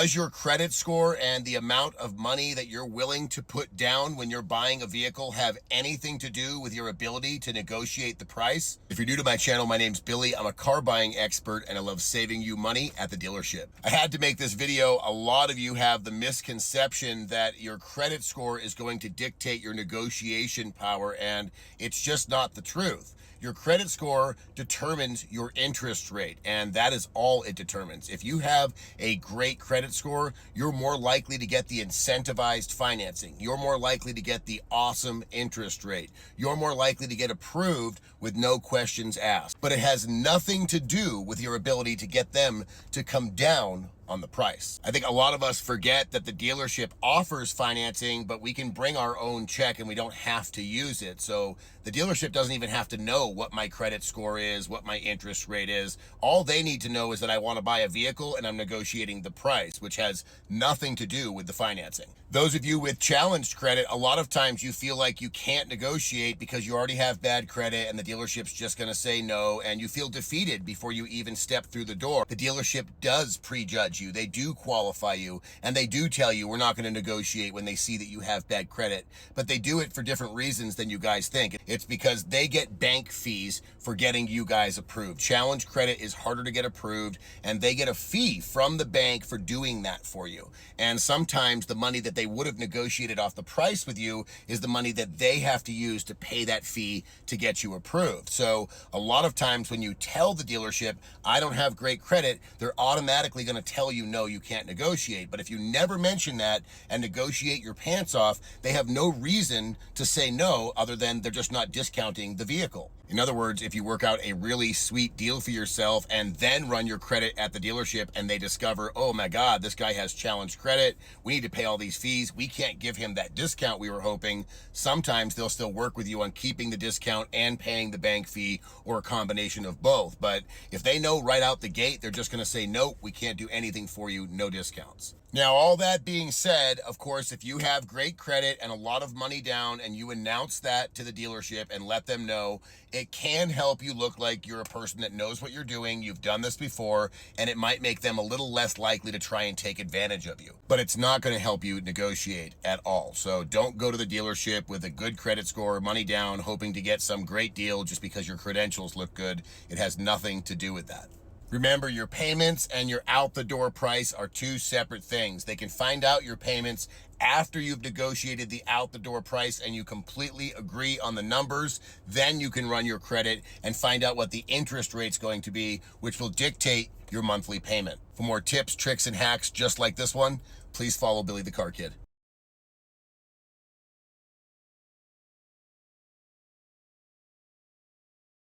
Does your credit score and the amount of money that you're willing to put down when you're buying a vehicle have anything to do with your ability to negotiate the price? If you're new to my channel, my name's Billy. I'm a car buying expert and I love saving you money at the dealership. I had to make this video. A lot of you have the misconception that your credit score is going to dictate your negotiation power, and it's just not the truth. Your credit score determines your interest rate, and that is all it determines. If you have a great credit score, you're more likely to get the incentivized financing. You're more likely to get the awesome interest rate. You're more likely to get approved with no questions asked. But it has nothing to do with your ability to get them to come down on the price. I think a lot of us forget that the dealership offers financing, but we can bring our own check and we don't have to use it. So the dealership doesn't even have to know what my credit score is, what my interest rate is. All they need to know is that I want to buy a vehicle and I'm negotiating the price, which has nothing to do with the financing. Those of you with challenged credit, a lot of times you feel like you can't negotiate because you already have bad credit and the dealership's just going to say no, and you feel defeated before you even step through the door. The dealership does prejudge you. They do qualify you, and they do tell you we're not going to negotiate when they see that you have bad credit, but they do it for different reasons than you guys think. It's because they get bank fees for getting you guys approved. Challenge credit is harder to get approved, and they get a fee from the bank for doing that for you. And sometimes the money that they would have negotiated off the price with you is the money that they have to use to pay that fee to get you approved. So a lot of times when you tell the dealership, I don't have great credit, they're automatically going to tell you, no, you can't negotiate. But if you never mention that and negotiate your pants off, they have no reason to say no other than they're just not discounting the vehicle. In other words, if you work out a really sweet deal for yourself and then run your credit at the dealership and they discover, oh my God, this guy has challenged credit, we need to pay all these fees, we can't give him that discount we were hoping, sometimes they'll still work with you on keeping the discount and paying the bank fee, or a combination of both. But if they know right out the gate, they're just going to say, nope, we can't do anything for you, no discounts. Now, all that being said, of course, if you have great credit and a lot of money down and you announce that to the dealership and let them know, it can help you look like you're a person that knows what you're doing, you've done this before, and it might make them a little less likely to try and take advantage of you. But it's not going to help you negotiate at all. So don't go to the dealership with a good credit score, money down, hoping to get some great deal just because your credentials look good. It has nothing to do with that. Remember, your payments and your out-the-door price are two separate things. They can find out your payments after you've negotiated the out-the-door price and you completely agree on the numbers. Then you can run your credit and find out what the interest rate's going to be, which will dictate your monthly payment. For more tips, tricks, and hacks just like this one, please follow Billy the Car Kid.